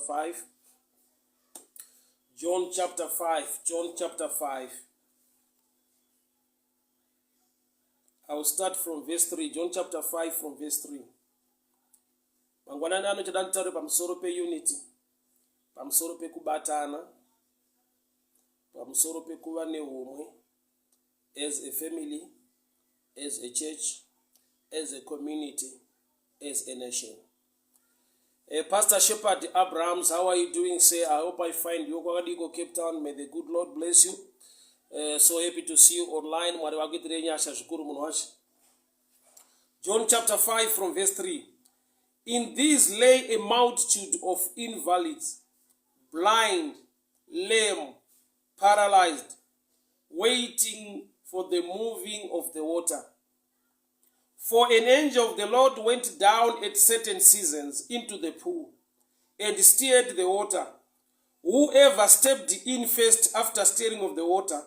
5. John chapter 5. John chapter 5. I will start from verse 3. John chapter 5 from verse 3. Mangwanani anochada nditaure pamusoro peunity, pamusoro pekubatana, pamusoro pekuva neumwe as a family, as a church, as a community, as a nation. Pastor Shepherd Abrahams, how are you doing? Say, I hope I find you. Kwakadiko Cape Town. May the good Lord bless you. So happy to see you online. John chapter 5 from verse 3. In these lay a multitude of invalids, blind, lame, paralyzed, waiting for the moving of the water. For an angel of the Lord went down at certain seasons into the pool and stirred the water. Whoever stepped in first after stirring of the water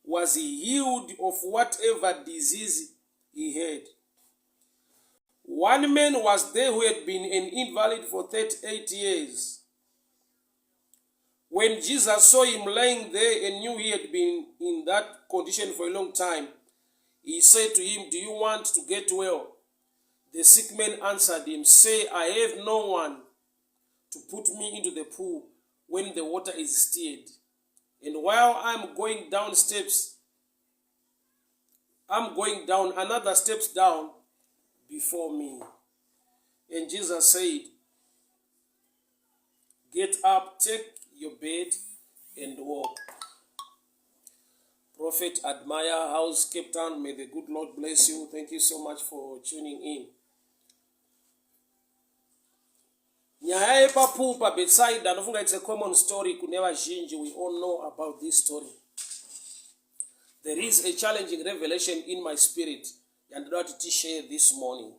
was healed of whatever disease he had. One man was there who had been an invalid for 38 years. When Jesus saw him lying there and knew he had been in that condition for a long time, he said to him, do you want to get well? The sick man answered him, say, I have no one to put me into the pool when the water is stirred. And while I'm going down, another steps down before me. And Jesus said, get up, take your bed, and walk. Prophet Admire House, Cape Town, may the good Lord bless you. Thank you so much for tuning in. Nyaya yepapool pa Bethesda, nofunga it's a common story, kuneva zhinji, we all know about this story. There is a challenging revelation in my spirit, and I'd like to share this morning.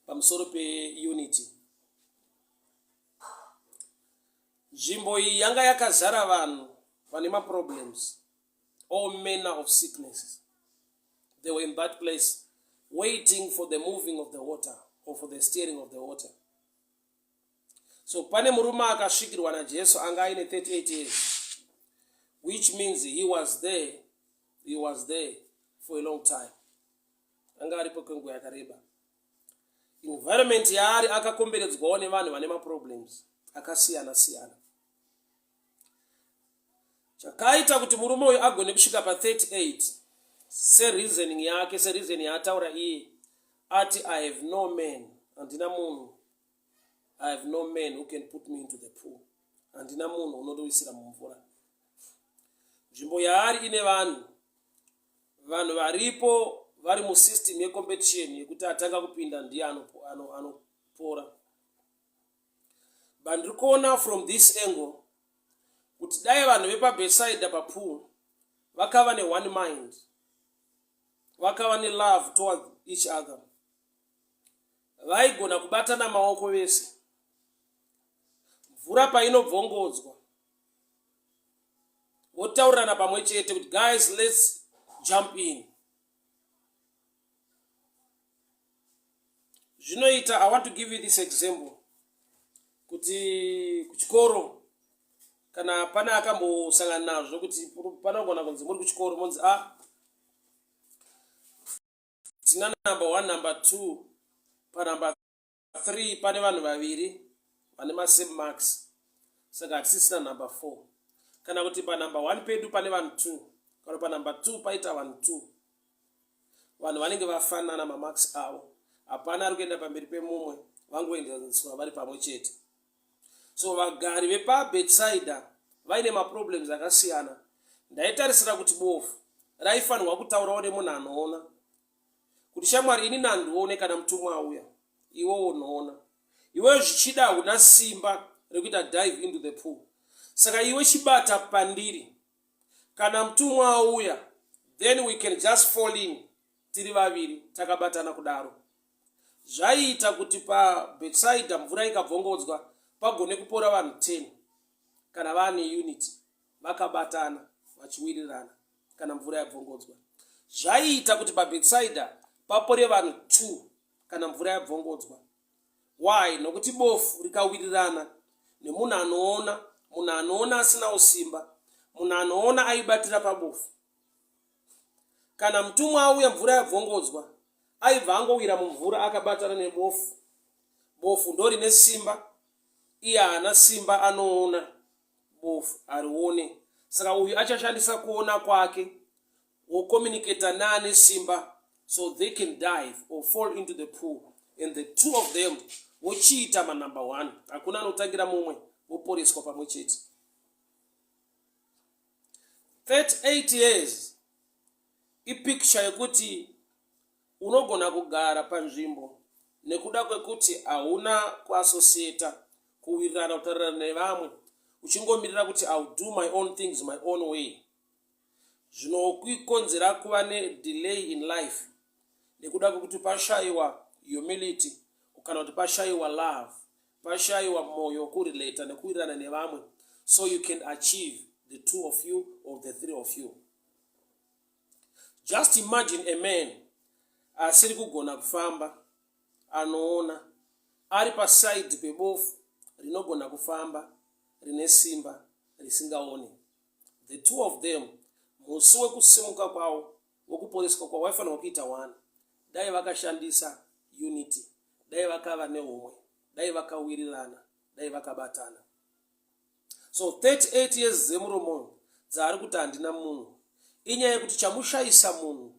Pamusoro pe unity. Nzvimbo iyi yanga yakazara vanhu vane problems. All manner of sicknesses. They were in that place waiting for the moving of the water or for the stirring of the water. So pane murume akasvikirwa naJesu anga aine 38 years, which means he was there for a long time. Anga aripo kwenguva yakareba. Environment yaari akakomberedzwawo nevanhu vane problems akasiyana siyana. Chakaita kuti murume uyu agone kusvika pa 38 sereasoning yake, sereason yaataura iye ati I have no man, handina munhu, I have no man who can put me into the pool, handina munhu unodowisira mumvura. Nzvimbo yaari ine vanhu varipo vari musystem yecompetition yekuti atanga kupinda ndiye anopora. But ndiri kuona from this angle kuti dai vanhu vepaBethesda papool vakava ne one mind, vakava ne love towards each other, vaigona kubatana maoko vese, mvura painobvongodzwa votaurirana pamwe chete kuti guys, let's jump in. Zvinoita, I want to give you this example kuti kuchikoro kana pana akambosangana nazvo kuti panogona kunzi muri kuchikoro monzi tina number 1 number 2 pa number 3 pane vanhu vaviri vane masame marks, saka hatisisina number 4. Kana kuti pa number 1 pedu pane vanhu 2, kana pa number 2 paita vanhu 2, vanhu vanenge vafanana mamarks avo, hapana ari kuenda pamberi pemumwe, vangoendaniswa vari pamwe chete. So vagari vepaBethesda vaine maproblems akasiyana. Ndaitarisira kuti bofu raifanirwa kutaurawo nemunhu anoona kuti shamwari ini nandione kana mutumwa auya, iwewo unoona. Iwe zvichida huna simba rekuita dive into the pool, saka iwe chibata pandiri, kana mutumwa auya then we can just fall in tiri vaviri takabatana kudaro. Zvaiita kuti paBethesda mvura ikabvongodzwa pagone kupora vanhu 10 kana vane unity vakabatana vachiwirirana kana mvura yabvongodzwa. Zvaiita kuti paBethesda papore vanhu 2 kana mvura yabvongodzwa. Why? Nokuti bofu rikawirirana nemunhu anoona, munhu anoona asina usimba, munhu anoona aibatira pabofu. Kana mutumwa auya mvura yabvongodzwa, aibva angowira mumvura akabatana nebofu. Bofu ndo rine simba, iye haana simba, anoona bofu harione. Saka uyu achashandisa kuona kwake wokomunicata naane simba, so they can dive or fall into the pool, and the two of them vochiita manumber one. Hakuna anotangira mumwe, voporeswa pamwe chete. 38 years ipicture yekuti unogona kugara panzvimbo nekuda kwekuti hauna kuasociata, kuwirirana, kutarirana nevamwe, uchingomirira kuti I'll do my own things my own way. Zvinokukonzera kuva delay in life nekuda kwekuti pashayiwa humility, kana kuti pashayiwa love, pashayiwa moyo wokurelata nekuwirirana nevamwe, so you can achieve the two of you or the three of you. Just imagine a man asiri kugona kufamba, anoona, ari paside pebofu rinogona kufamba, rine simba, risingaoni. The two of them, musi wekusimuka kwavo, wokuporeswa kwavo, vaifanira kuita one. Dai vakashandisa unity, dai vakava neumwe, dai vakawirirana, dai vakabatana. So 38 years zemuromo dzaari kuti handina munhu, inyaya yekuti chamushayisa munhu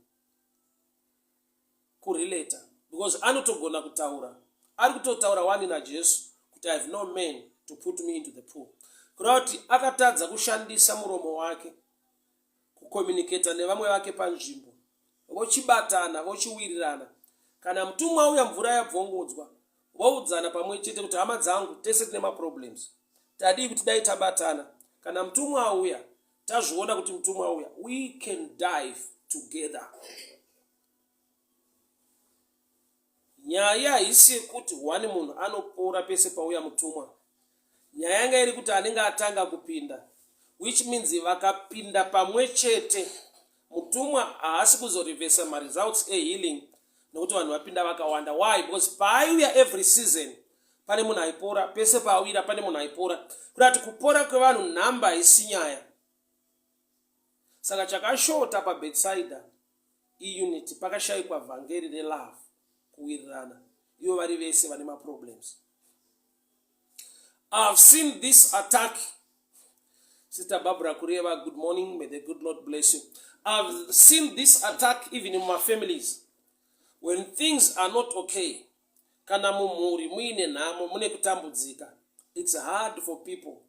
kurelata, because anotogona kutaura, ari kutotaura wani naJesu kuti I have no man to put me into the pool. Kureva kuti akatadza kushandisa muromo wake kukomunicata nevamwe vake panzvimbo, vochibatana, vochiwirirana. Kana mutumwa uya mvura yabvongodzwa, voudzana pamwe chete kuti hama dzangu tese tine maproblems, tadii kuti dai tabatana. Kana mutumwa auya, tazviona kuti mutumwa auya, we can dive together. Nyaya haisi yekuti wani munhu anopora pese pauya mutumwa. Nyaya yanga iri kuti anenge atanga kupinda, which means vakapinda pamwe chete, mutumwa haasi kuzorevesa results healing nekuti vanhu vapinda vakawanda. Why? Because paaiuya every season pane munhu aipora, pese paawira pane munhu aipora. Kurati kupora kwevanhu nhamba haisi nyaya. Saka chakashota paBethesda iunity, pakashayikwa vhangeri relove, kuwirirana, ivo vari vese vane maproblems. I've seen this attack. Sister Barbara Kureva, good morning. May the good Lord bless you. I've seen this attack even in my families. When things are not okay, kana mumuri muine nhamo, mune kutambudzika, it's hard for people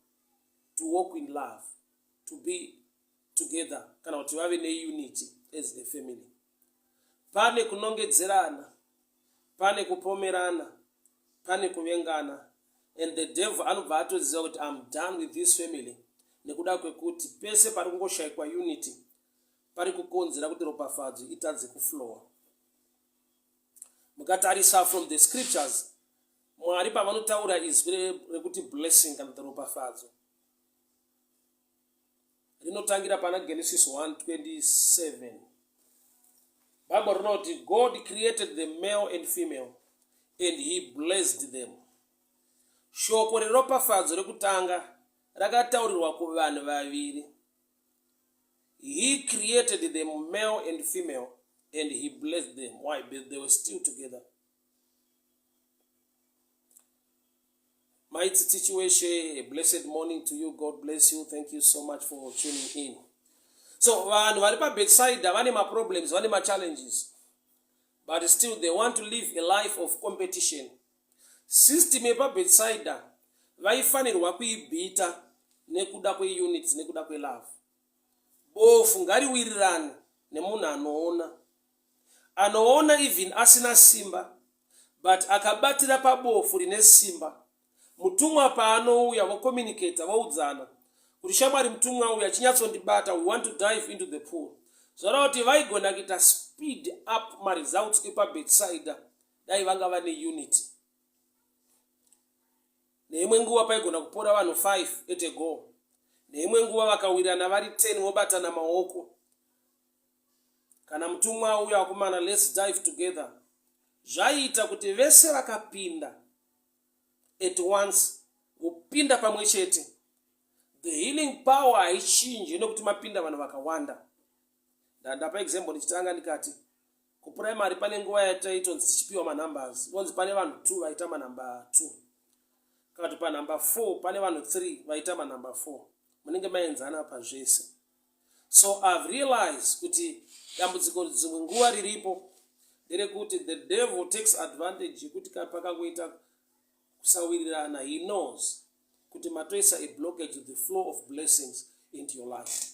to walk in love, to be together, kana kuti vave neunity as a family. Pane kunongedzerana, pane kupomerana, pane kuvengana, and the devil anobva atoziva kuti I'm done with this family. Nekuda kwekuti pese pari kungoshayikwa unity, pari kukonzera kuti ropafadzo itadze kuflowa. Mukatarisa from the scriptures, Mwari pavanotaura izwi rekuti blessing kana kuti ropafadzo, rinotangira pana Genesis 1:27. Bible rinoti God created the male and female and he blessed them. Shoko reropafadzo rekutanga rakataurirwa kuvanhu vaviri. He created them male and female and he blessed them. Why? Because they were still together. Mighty situation, a blessed morning to you. God bless you. Thank you so much for tuning in. So, vanhu vari paBethesda vane maproblems, vane machallenges, but still they want to live a life of competition. System yepaBethesda vaifanirwa kuibhita nekuda kweunity, nekuda kwelove. Bofu ngariwirirane nemunhu anoona. Anoona even asina simba, but akabatira pabofu rine simba. Mutumwa paanouya vokomunicata, vaudzana kuti shamwari mutumwa uya chinyatsondibata, we want to dive into the pool. Zvara kuti vaigona kuita speed up maresults epaBethesda, dai vanga vane unity. Neimwe nguva paigona kupora vanhu 5 at a go. Neimwe nguva vakawirirana vari 10 vobatana maoko. Kana mutumwa uya wakumana, let's dive together, zvaiita kuti vese vakapinda at once upinda pamwe chete. The healing power haichinji nekuti mapinda vanhu vakawanda. Ndapa example ndichitanga ndikati kuprimary pane nguva yataitonzi tichipiwa manumbers. Onzi pane vanhu 2 vaita manumber 2. Kana pa number 4 pane vanhu 3 vaita manumber 4. Munenge maenzana pazvese. So I've realized kuti dambudziko dzimwe nguva riripo nderekuti the devil takes advantage yekuti pakangoita kusawirirana. He knows kuti matoisa a blockage to the flow of blessings into your life.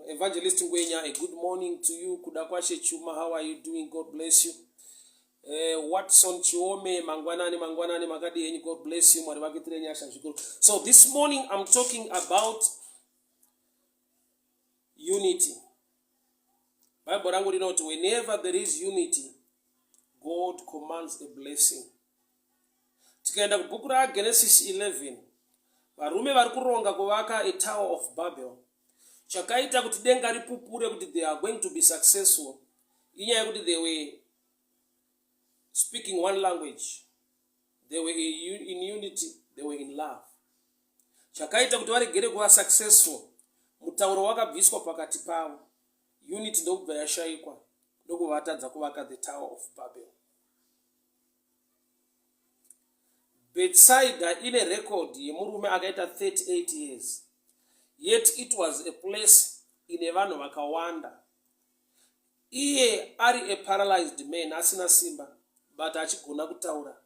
Evangelist Trymore, a good morning to you. Kudakwashe Chuma, how are you doing? God bless you. Watson Chiome, Mangwanani Magadi, and God bless you. So this morning I'm talking about unity. Bible langu linoti, whenever there is unity, God commands a blessing. Tikaenda kubhuku ra Genesis 11, varume vari kuronga kuvaka a Tower of Babel. Chakaita kuti denga ripupure kuti they are going to be successful. Inyaya kuti they were speaking one language. They were in unity, they were in love. Chakaita kuti varegere kuva successful. Mutauro wakabviswa pakati pavo. Unity ndokubva yashaikwa. Ndokuvatadza kuvaka the Tower of Babel. Bethesda ine record yemurume akaita 38 years. Yet it was a place ine vanhu vakawanda. Iye ari a paralyzed man asina simba, but achigona kutaura.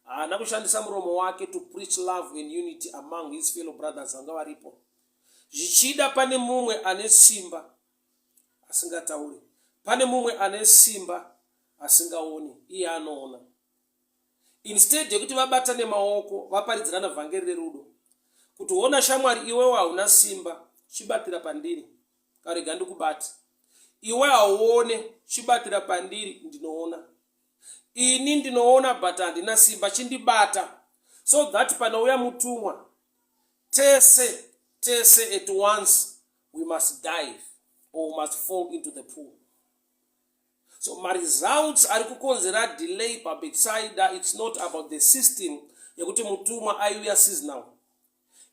Haana kushandisa muromo wake to preach love and unity among his fellow brothers vanga varipo. Zvichida pane mumwe ane simba asingatauri. Pane mumwe ane simba asingaoni, iye anoona. Instead yekuti vabatane maoko vaparidzirana vhangeri rerudo. Kuti ona shamwari iwe hauna simba, chibatira pandiri, karega ndikubata. Iwe hauone, chibatira pandiri, ndinoona. Ini ndinoona but handina simba, chindibata. So that panouya mutumwa, tese at once we must dive or must fall into the pool. So my results are kukonzera delay pa Bethesda. It's not about the system yekuti mutumwa aiuya seasonal.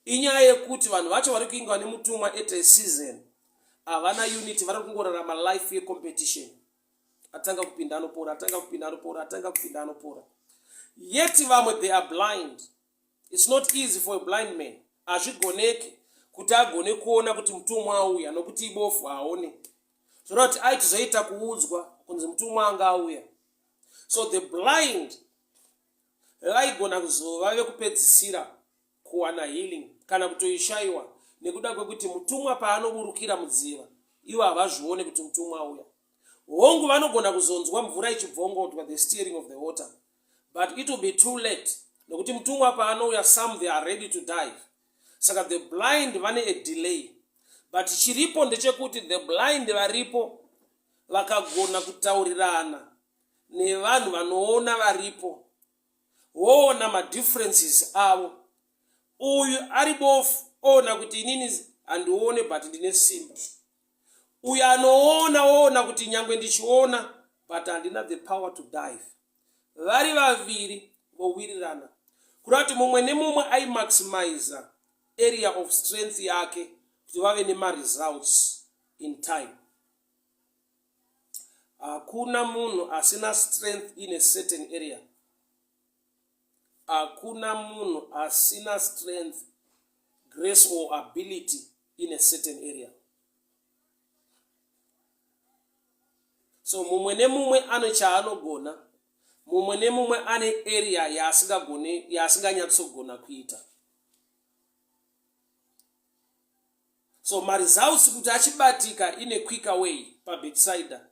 Inyaya yekuti vanhu vacho vari kuinga nemutumwa at a season havana unity, vari kungorarama life ye competition. Atanga kupinda anopora, atanga kupinda anopora, atanga kupinda anopora. Yet vamwe they are blind. It's not easy for a blind man. Azvigoneki kuti agone kuona kuti mutumwa auya nokuti ibofu haone. Zvoroti aitizoita kuudzwa kunzi mutumwa anga auya. So the blind vaigona kuzova vekupedzisira kuwana healing kana kutoishaiwa nekuda kwekuti mutumwa paanoburukira mudziva ivo havazvione kuti mutumwa auya. Hongu vanogona kuzonzwa mvura ichibvongotwa, the steering of the water, but it will be too late nekuti mutumwa paanouya some they are ready to die. Saka the blind vane a delay. But chiripo ndechekuti the blind varipo vakagona kutaurirana nevanhu vanoona varipo, voona madifferences avo. Uyu ari bofu ona kuti inini handione but ndine simba. Uyu anoona kuti nyangwe ndichiona but handina the power to dive. Vari vaviri vowirirana. Kurati mumwe nemumwe aimaximize area of strength yake kuti vave nema-results in time. Hakuna munhu asina strength in a certain area. Hakuna munhu asina strength, grace or ability in a certain area. So mumwe nemumwe ane chaanogona, mumwe nemumwe ane area yasinganyatsogona kuita. So ma-results kuti achibatika in a quicker way pa Bethesda.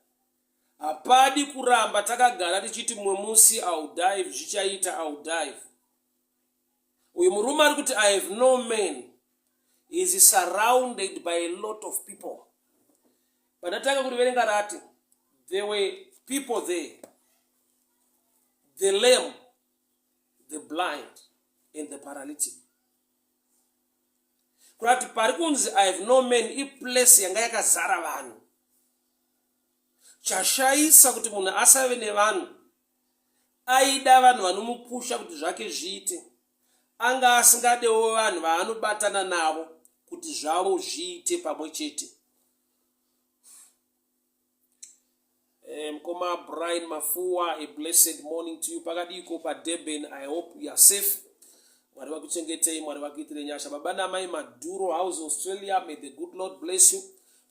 Hapadi kuramba takagara tichiti mumwe musi I'll dive, zvichaita I'll dive. Uyu murume ari kuti I have no man, he is surrounded by a lot of people. Panataka kuriverenga rati, there were people there, the lame, the blind, and the paralytic. Kurati parikunzi I have no man, I place yanga yakazara vanhu. Chashaisa kuti munhu asave nevanhu aida vanhu vanomupusha kuti zvake zviite, anga asingadewo vanhu vaanobatana navo kuti zvavo zviite pamwe chete. Mkoma Brian Mafua, a blessed morning to you. Pakadiko pa Durban, I hope you are safe. Mwari vakuchengetei, Mwari vakuitire nyasha. Baba namai Maduro, House Australia, may the good Lord bless you.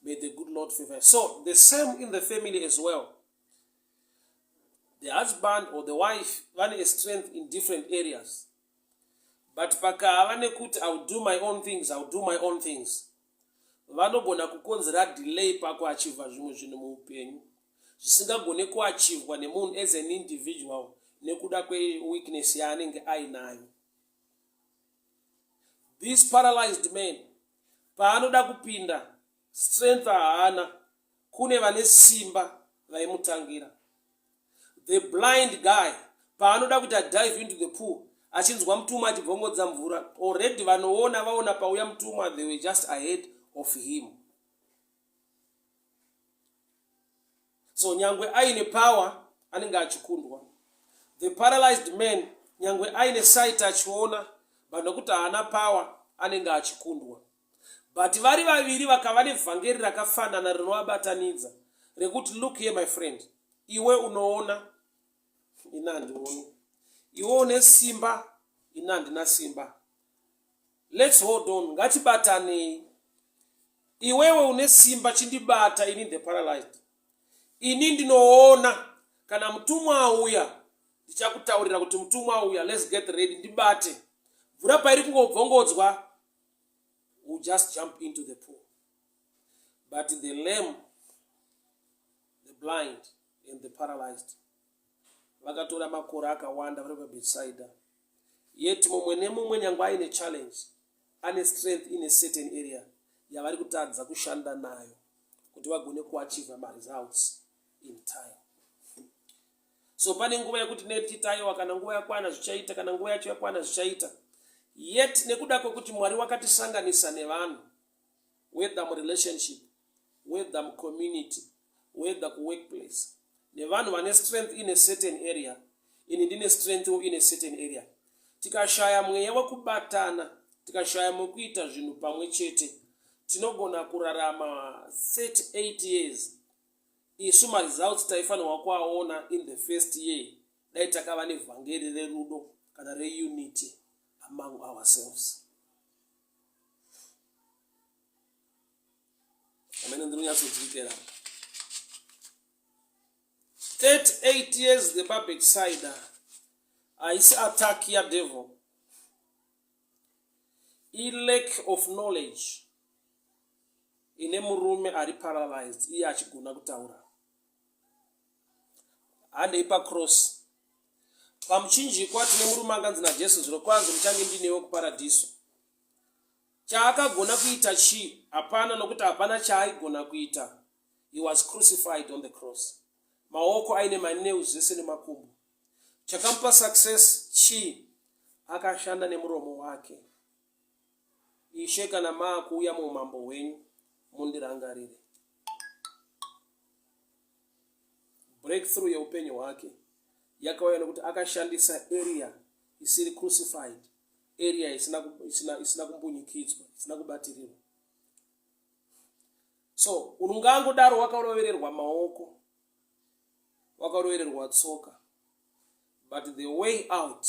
May the good Lord favor you. So, the same in the family as well. The husband or the wife vane a strength in different areas. But paka vane kuti I'll do my own things, I'll do my own things. Vanogona kukonzera delay pakuachieva zvimwe zvinhu muupenyu. Zvisingagone kuachievwa nemunhu as an individual nekuda kweweakness yaanenge ainayo. This paralyzed man, paanoda kupinda, strength haana, kune vane simba vaimutangira. The blind guy, paanoda kuti dive into the pool, achinzwa mutumwa achibvongodza mvura, already vanoona vaona pauya mutumwa, they were just ahead of him. So nyangwe aine power, anenge achikundwa. The paralyzed man, nyangwe aine sight achiona, vanokuti haana power, anenge achikundwa. But vari vaviri vakava nevhangeri rakafanana rinovabatanidza rekuti look here my friend, iwe unoona, ina handioni. Iwe une simba, ina handina simba. Let's hold on, ngatibatanei. Iwewe une simba chindibata, ini the paralyzed. Ini ndinoona kana mutumwa auya, ndichakutaurira kuti mutumwa auya, let's get ready, ndibate. Mvura pairi kungobvongodzwa, we'll just jump into the pool. But the lame, the blind, and the paralyzed, vakatora makore akawanda vari paBethesda. Yet mumwe nemumwe nyangwe aine challenge, ane strength in a certain area yavari kutadza kushanda nayo kuti vagone kuachieve results in time. So pane nguva yekuti netichitaiwa, kana nguva yakwana zvichaita, kana nguva yacho yakwana zvichaita. Yet nekuda kwekuti Mwari wakatisanganisa nevanhu, whether relationship, whether community, whether workplace, nevanhu vane strength in a certain area, ini ndine strength in a certain area. Tikashaya mweya wekubatana, tikashaya mukuita zvinhu pamwe chete, tinogona kurarama 38 years. Isu results taifanirwa kuaona in the first year, dai takava nevhangeri rerudo kana reunity among ourselves. Amen. Ndinonyatsodzikira 38 years the Bethesda aisi attack ya devil, I lack of knowledge ine murume ari paralyzed, iye achigona kutaura. Ande ipa cross pamuchinjikwa tine murume anganzi naJesu, zvirokwazvo muchange ndinewo kuparadiso. Chaakagona kuita chi? Hapana, nokuti hapana chaaigona kuita. He was crucified on the cross. Maoko aine maneus zvese nemakumbo. Chakamupa success chi? Akashanda nemuromo wake. Ishe kana maakuuya muumambo hwenyu, mundirangarire. Breakthrough yeupenyu hwake yakauya nokuti akashandisa area isiri crucified, area isina kumbunyikidzwa, isina kubatirirwa. So ungangodaro wakarovererwa maoko, wakarovererwa tsoka, but the way out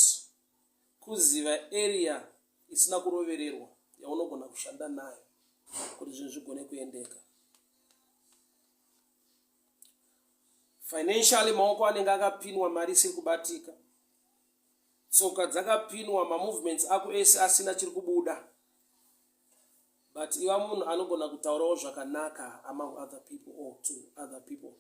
kuziva area isina kurovererwa yaunogona kushanda nayo kuti zvinhu zvigone kuendeka. Financially maoko anenge akapinwa, mari isiri kubatika, tsoka dzakapinwa, mamovements ako ese asina chiri kubuda. But iva munhu anogona kutaurawo zvakanaka among other people or to other people.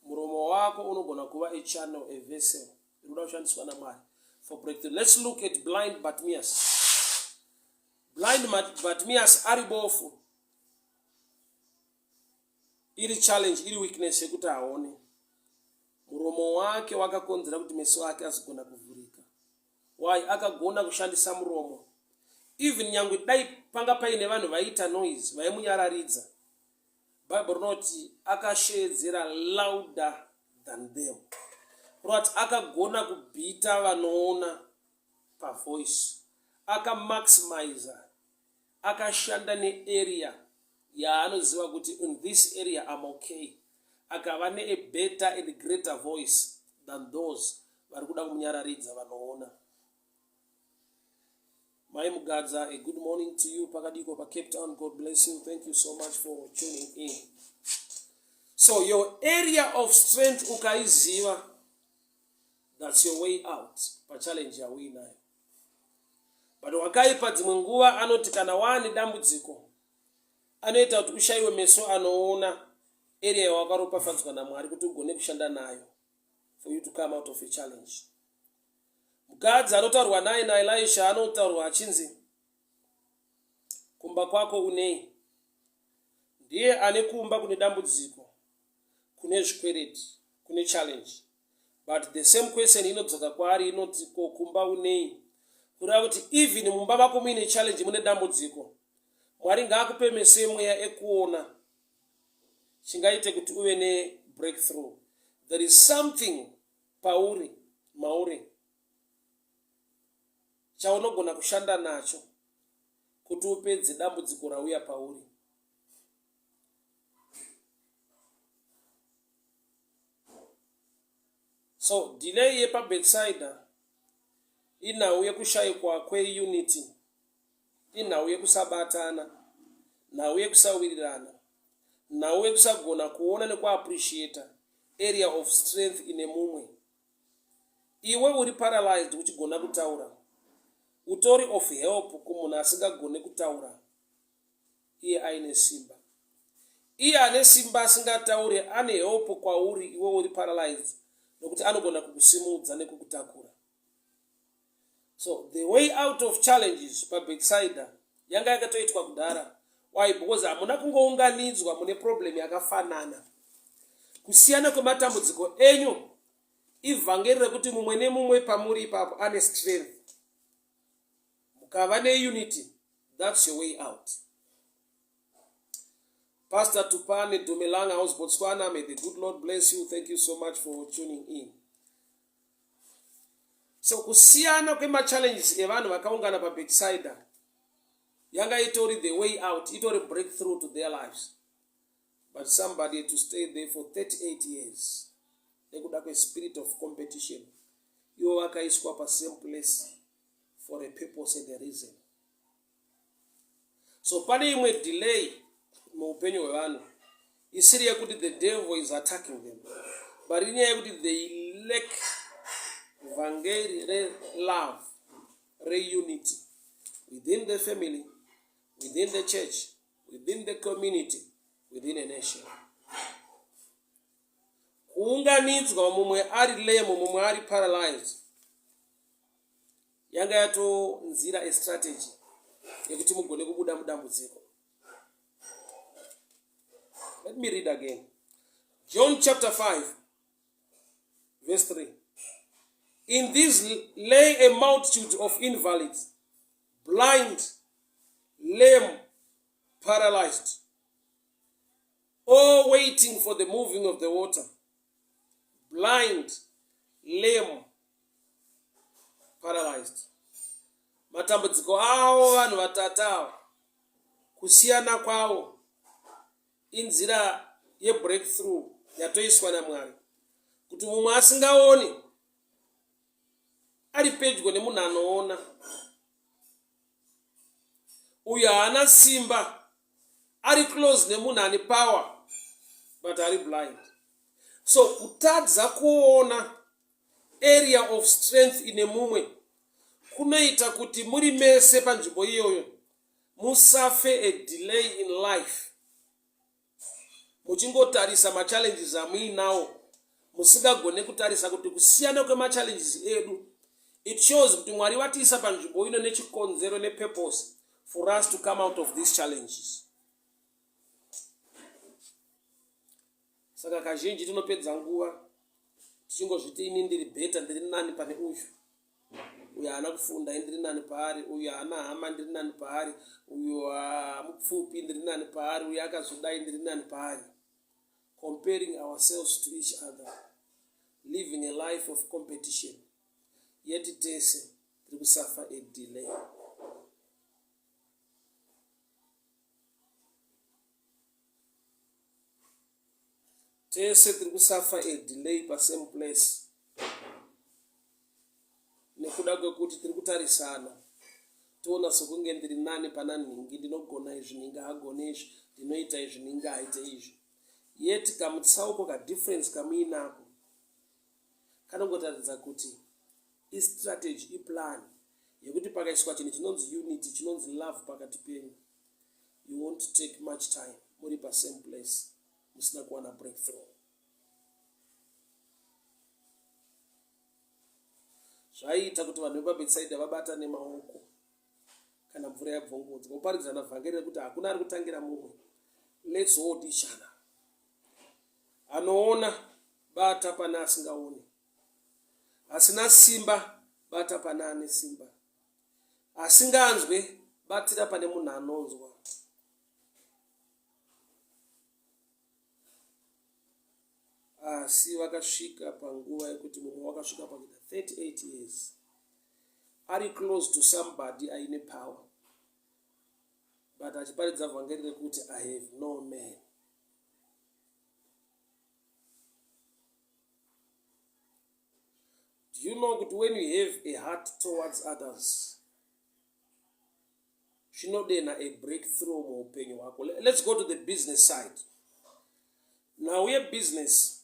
Muromo wako unogona kuva a channel, a vessel inoda kushandiswa naMwari for breakthrough. Let's look at blind Bartimaeus. Blind Bartimaeus ari bofu, iri challenge, iri weakness yekuti aone. Muromo wake wakakonzera kuti meso ake azigona kuvhurika. Why? Akagona kushandisa muromo. Even nyangwe dai panga paine vanhu vaita noise, vaimunyararidza, Bible rinoti akashedzera louder than them. kuti akagona kubhita vanoona pavoice, akamaximiza, akashanda nearea yaanoziva kuti in this area I'm okay, akava a better and greater voice than those vari kuda kumunyararidza vanoona. Mai Mugadza, a good morning to you. Pakadiko pa Cape Town, God bless you. Thank you so much for tuning in. So your area of strength ukaiziva, that's your way out pa challenge yawinayo. But wakaipa dzimwe nguva anoti kana wani dambudziko anoita kuti ushayiwe meso anoona area yawakaropafadzwa naMwari kuti ugone kushanda nayo for you to come out of a challenge. Mukadzi anotaurwa naye naElisha anotaurwa achinzi kumba kwako unei, ndiye ane kumba kune dambudziko, kune zvikwereti, kune challenge. But the same question inodzoka kwaari inoti ko kumba unei, kureva kuti even mumba mako muine challenge, mune dambudziko, Mwari ngaakupe meso emweya ekuona chingaite kuti uve ne breakthrough. There is something mauri chaunogona kushanda nacho kuti upedze dambudziko rauya pauri. So delay yepa Bethesda inhau yekushayikwa kweunity, inhau yekusabatana, nhau yekusawirirana, nhau yekusagona kuona nekuappreciate area of strength ine mumwe. Iwe uri paralyzed uchigona kutaura, utori of help kumunhu asingagone kutaura, iye aine simba. Iye ane simba asingataure ane help kwauri iwe uri paralyzed, nokuti anogona kukusimudza nekukutakura. So the way out of challenges pa Bethesda yanga yakatoitwa kudhara. Why? Because hamuna kungounganidzwa mune problem yakafanana. Kusiyana kwematambudziko enyu ivhangeri rekuti mumwe nemumwe pamuri ipapo ane strength, mukava neunity, that's your way out. Pastor Tupane Dumelanga, House Botswana, may the good Lord bless you. Thank you so much for tuning in. So kusiyana kwema challenges evanhu vakaungana pa Bethesda yanga itori the way out, itori breakthrough to their lives. But somebody had to stay there for 38 years. Nekuda kwe spirit of competition. Iwo vakaiswa pa same place for a purpose and a reason. So pane imwe delay muupenyu hwevanhu isiri yekuti the devil is attacking them, but inyaya yekuti they lack vangeri love, unity within the family, within the church, within the community, within a nation. Kuunganidzwa mumwe ari lame, mumwe ari paralyzed, yanga yato nzira a strategy yekuti mugone kubuda mudambudziko. Let me read again. John chapter 5, verse 3. In this lay a multitude of invalids, blind, lame, paralyzed, all waiting for the moving of the water. Blind, lame, paralyzed. Matambudziko awo vanhu vatatu kusiyana kwawo inzira ye breakthrough yatoiswa naMwari kuti mumwe asingaoni ari pedyo nemunhu anoona, uyo haana simba ari close nemunhu ane power but ari blind. So kutadza kuona area of strength ine mumwe kunoita kuti muri mese panzvimbo iyoyo musafe a delay in life, muchingotarisa machallenges amuinawo musingagone kutarisa kuti kusiyana kwemachallenges edu. It shows kuti Mwari watiisa panzvimbo ino nechikonzero nepurpose for us to come out of these challenges. Saka kazhinji tinopedza nguva tichingozviti ini ndiri better, ndiri nani pane uyu, uyu haana kufunda ndiri nani paari, uyu haana hama ndiri nani paari, uyu mupfupi ndiri nani paari, uyu akazodai ndiri nani paari. Comparing ourselves to each other. living a life of competition. Yet tese tiri kusuffer a delay. Tese tiri kusuffer a delay pa same place. Nekuda kwekuti tiri kutarisana. Toona sokunge ndiri nani pana nhingi, ndinogona izvi nhingi haagone izvi, ndinoita izvi nhingi haaite izvi. Yet kamutsauko kadifference kamuinapo kanongotaridza kuti istrategy, iplan yekuti pakaiswa chinhu chinonzi unity, chinonzi love pakati penyu, you won't take much time muri pa same place musina kuwana breakthrough. Zvaita kuti vanhu vepaBethesda vabatane maoko kana mvura yabvongodza, kuparidzana vhangeri rekuti hakuna ari kutangira mumwe. Let's hold each other. Anoona bata pana asingaoni, asina simba bata pana ane simba, asinganzwe batira pane munhu anonzwa. Asi vakasvika panguva yekuti mumwe wakasvika pakuita 38 years ari close to somebody aine power, but achiparidza vhangeri rekuti I have no man. Do you know that when you have a heart towards others, zvinodena a breakthrough muupenyu hwako? Let's go to the business side. Now we have business.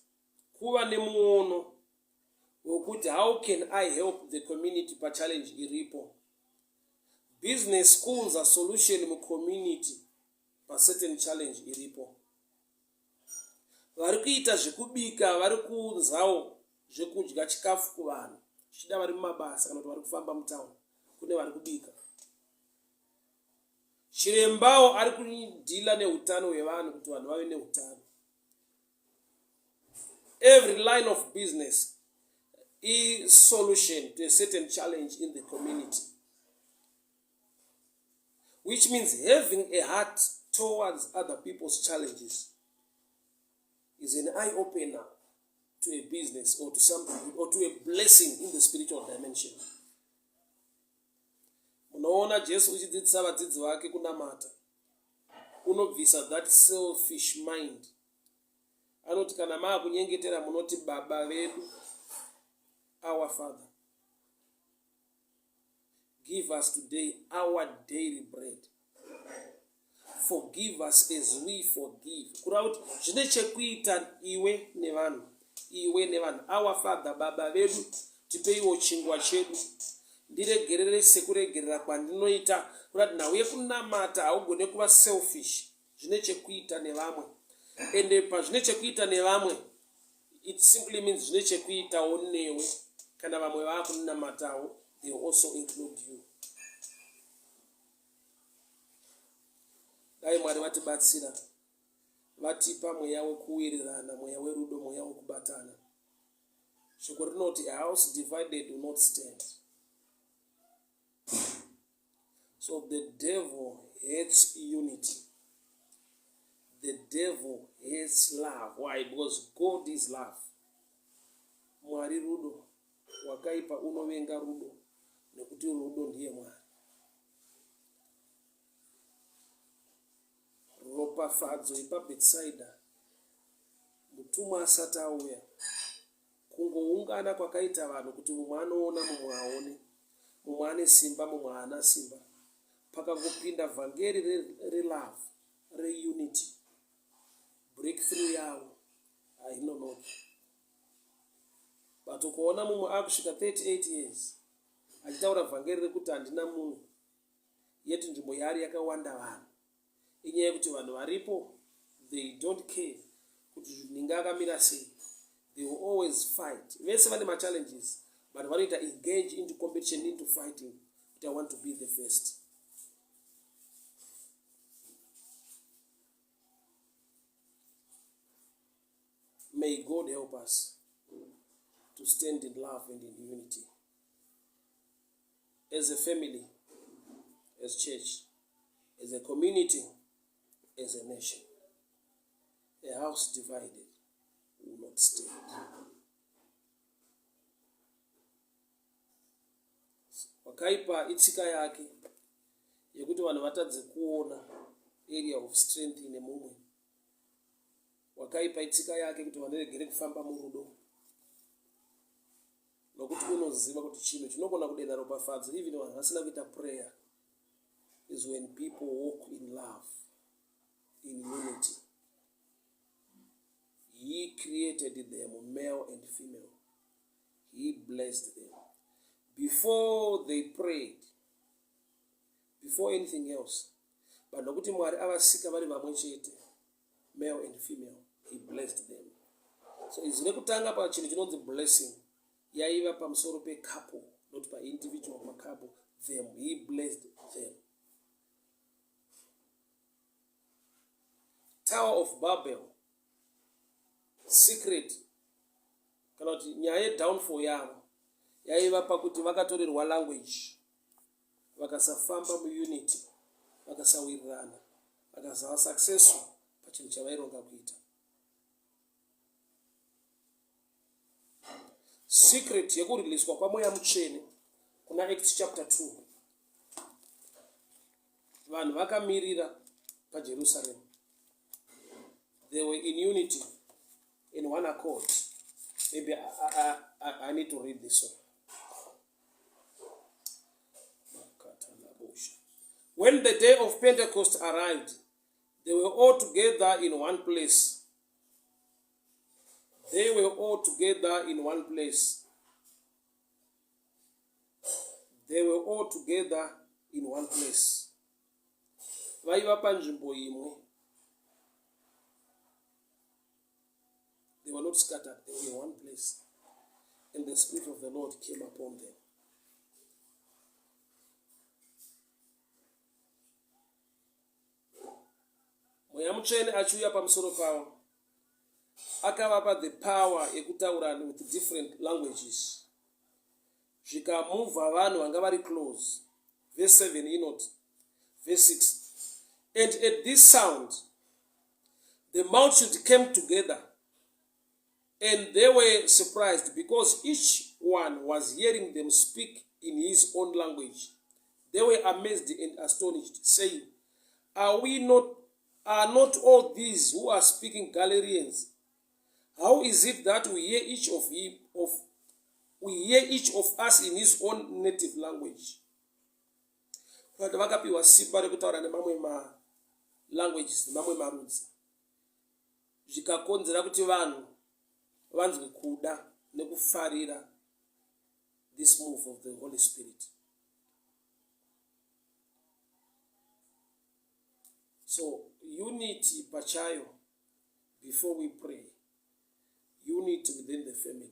Kuva nemuono wekuti how can I help the community pa challenge iripo. Business schools are solution mu community pa certain challenge iripo. Vari kuita zvekubika, vari kuunzawo zvekudya chikafu kuvanhu, chida vari mumabasa kana kuti vari kufamba mutauni, kune vari kubika. Chirembawo ari kudhila neutano hwevanhu kuti vanhu vave neutano. Every line of business is solution to a certain challenge in the community, which means having a heart towards other people's challenges is an eye-opener to a business or to something or to a blessing in the spiritual dimension. Unoona Jesu uchidzidzisa vadzidzi vake kunamata, unobvisa that selfish mind. Anoti kana maakunyengetera munoti baba vedu, our Father, give us today our daily bread. Forgive us as we forgive. Kurava kuti zvine chekuita iwe nevanhu, iwe nevanhu. Our Father, baba vedu, tipeiwo chingwa chedu. Ndiregerere sekuregerera kwandinoita. Kurati nauye kunamata haugone kuva selfish. Zvine chekuita nevamwe. Ende pa zvine chekuita nevamwe, it simply means zvine chekuitawo newe. Kana vamwe vakunamatawo, they also include you. Dai Mwari vatibatsira, vatipa mweya wekuwirirana, mweya werudo, mweya wekubatana. Shoko rinoti a house divided will not stand. So the devil hates unity. The devil hates love. Why? Because God is love. Mwari rudo. Wakaipa unovenga rudo. Nekuti rudo ndiye Mwari. Ropafadzo ipaBethesda. Mutumwa asati auya. Kungoungana kwakaita vanhu kuti mumwe anoona mumwe haone. Mumwe ane simba mumwe haana simba. Pakangopinda vhangeri relove, reunity. Breakthrough yavo hainonoki. But ukaona mumwe akusvika 38 years achitaura vhangeri rekuti handina munhu, yeti nzvimbo yari yakawanda vanhu. Inyaya yekuti vanhu varipo, they don't care kuti nhingi akamira sei. They will always fight. Vese vane machallenges, but vanoita engage into competition, into fighting, but I want to be the first. May God help us to stand in love and in unity. As a family, as church, as a community, as a nation. A house divided will not stand. wakaipa itsika yake yekuti vanhu vatadze kuona area of strength ine mumwe. Wakaipa itsika yake kuti varegere kufamba murudo, nokuti unoziva kuti chinhu chinogona kudenda ropafadzo even vanhu vasina kuita prayer is when people walk in love, in unity. He created them male and female. He blessed them before they prayed, before anything else. But nokuti Mwari avasika vari vamwe chete, male and female, he blessed them. So izine kutanga pa chinhu chinonzi blessing yaiva pamusoro pe couple, not pa individual pa couple. Them, he blessed them. Tower of Babel, secret, kana kuti nyaya downfall yavo yaiva pakuti vakatorerwa language, vakasafamba muunity, vakasawirirana, vakasava successful pachinhu chavaironga kuita. Secret yekuriliswa kwamweya mutsvene kuna Acts chapter 2. Vanhu vakamirira paJerusalem. They were in unity, in one accord. Maybe I need to read this one. When the day of Pentecost arrived, they were all together in one place. They were all together in one place. They were all together in one place. Vaiva panzvimbo imwe. They were not scattered, they were in one place. And the Spirit of the Lord came upon them. Mweya mutsvene achiuya pamusoro pavo, akavapa the power yekutaura with different languages. Zvikamuvha vanhu vanga vari close. Verse 7 inoti. Verse 6. And at this sound, the multitude came together, and they were surprised because each one was hearing them speak in his own language. They were amazed and astonished, saying, Are not all these who are speaking Galileans? How is it that we hear each of us in his own native language? Vanhu vakapiwa simba rekutaura nemamwe languages, nemamwe marudzi. Zvikakonzera kuti vanhu vanzwe kuda nekufarira this move of the Holy Spirit. So unity pachayo before we pray, unity within the family,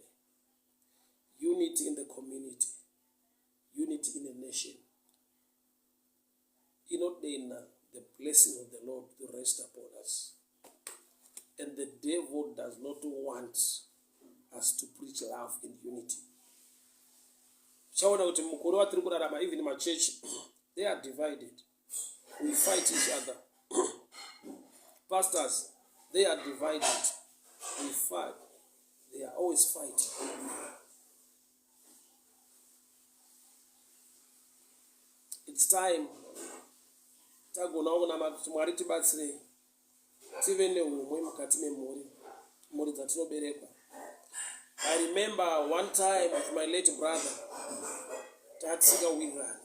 unity in the community, unity in the nation. Inodena the blessing of the Lord to rest upon us. And the devil does not want us to preach love and unity. Chaona kuti mukore watiri kurarama, even in my church, they are divided. We fight each other. Pastors, they are divided. We fight. They are always fighting. It's time. Tagonaona kuti Mwari tibatsire tive neumwe mukati memhuri dzatinoberekwa. I remember one time with my late brother, tatsikawirirana.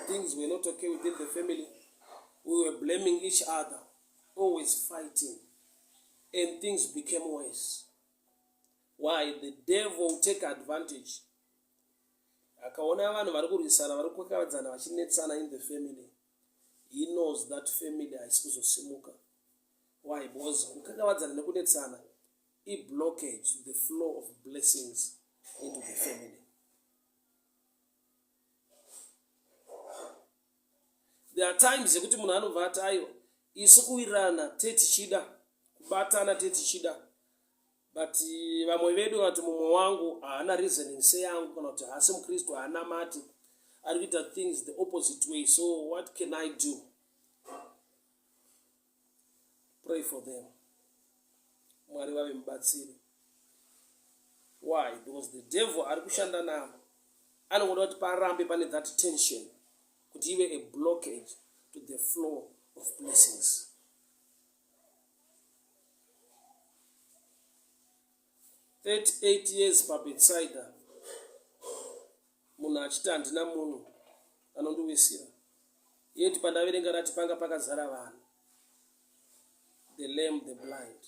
Things were not okay within the family. We were blaming each other, always fighting, and things became worse. Why? The devil will take advantage. Akaona vanhu vari kurwisana, vari kukakavadzana, vachinetsana in the family. He knows that family haisi kuzosimuka. Why? Because kukakavadzana nekunetsana, it blockage the flow of blessings into the family. There are times yekuti munhu anobva ati aiwa, isu kuwirirana tetichida, kubatana tetichida. But vamwe vedu vati mumwe wangu haana reasoning seyangu, kana kuti haasi muKristu, haana mati, ari kuita things the opposite way. So what can I do? Pray for them. Mwari vave mubatsiri. Why? Because the devil ari kushanda navo anoda kuti parambe pane that tension, kuti ive a blockage to the flow of blessings. "38 years paBethesda, munhu achiti handina munhu anondiwisira. Yeti pandaverenga rati panga pakazara vanhu, the lame, the blind."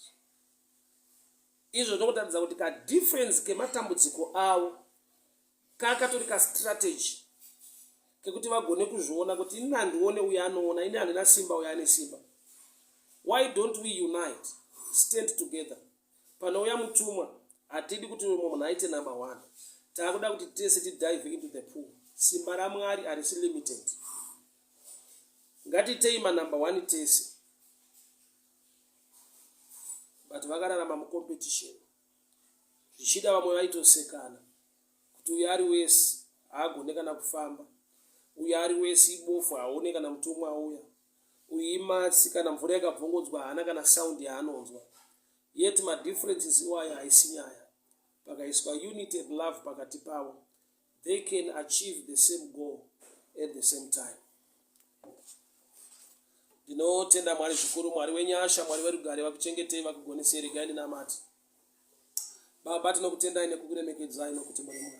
Izvo zvokutatidza kuti kadifference kematambudziko avo kakatori kastrategy kekuti vagone kuzviona kuti ini handione uyo anoona, ini handina simba uyo ane simba. Why don't we unite, stand together? Panouya mutumwa, hatidi kuti umwe munhu aite number 1. Taakuda kuti tese dive into the pool. Simba raMwari harisi limited. Ngatitei number 1 tese. But vakararama mucompetition. Zvichida vamwe vaitosekana. Kuti uyo ari wese haagone kana kufamba. Uyo ari wese ibofu haone kana mutumwa auya. Uyu imatsi kana mvura yakabvongodzwa haana kana sound yaanonzwa. Yet madifferences iwayo haisi nyaya. Pakaiswa unity and love pakati pavo, they can achieve the same goal at the same time. Ndinotenda Mwari zvikuru, Mwari wenyasha, Mwari werugare, vakuchengetei, vakugonesei. Regai ndinamate. Baba, tinokutendai nekukuremekedzai nokuti muri Mwari.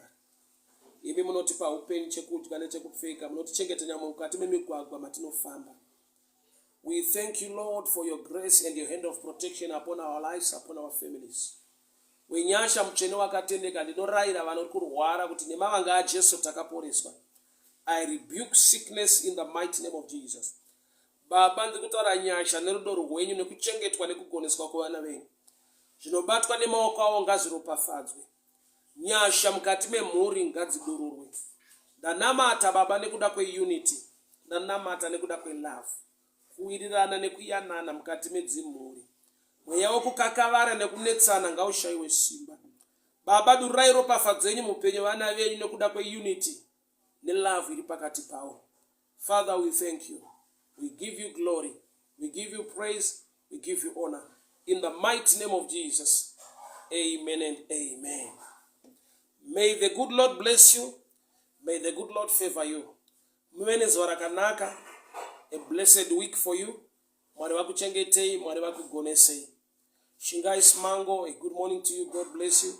Imi munotipa upenyu, chekudya nechekupfeka, munotichengeta nyama mukati memigwagwa matinofamba. We thank you, Lord, for your grace and your hand of protection upon our lives, upon our families. Wenyasha muchene wakatendeka, ndinorayira vanori kurwara kuti nemavanga aJesu takaporeswa. I rebuke sickness in the mighty name of Jesus. Baba, ndikutaura nyasha nerudo rwenyu nekuchengetwa nekugoneswa kwevana venyu. Zvinobatwa nemaoko avo ngazviropafadzwe. Nyasha mukati memhuri ngadzidururwe. Ndanamata Baba nekuda kweunity. Ndanamata nekuda kwelove. Kuwirirana nekuyanana mukati medzimhuri. Mweya wokukakavara nekunetsana ngaushayiwe simba. Baba, dururai ropafadzo yenyu mupenyu vana venyu nekuda kweunity nelove iri pakati pavo. Father, we thank you. We give you glory. We give you praise. We give you honor. In the mighty name of Jesus. Amen and amen. May the good Lord bless you. May the good Lord favor you. Muve zuva rakanaka. A blessed week for you. Mwari vakuchengetei, Mwari vakugonesei. Shingai Smango, a good morning to you. God bless you.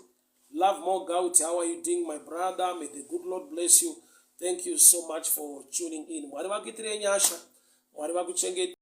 Love more Gauti, how are you doing, my brother? May the good Lord bless you. Thank you so much for tuning in. Mwari vakuitirei nyasha. Mwari vakuchengetei.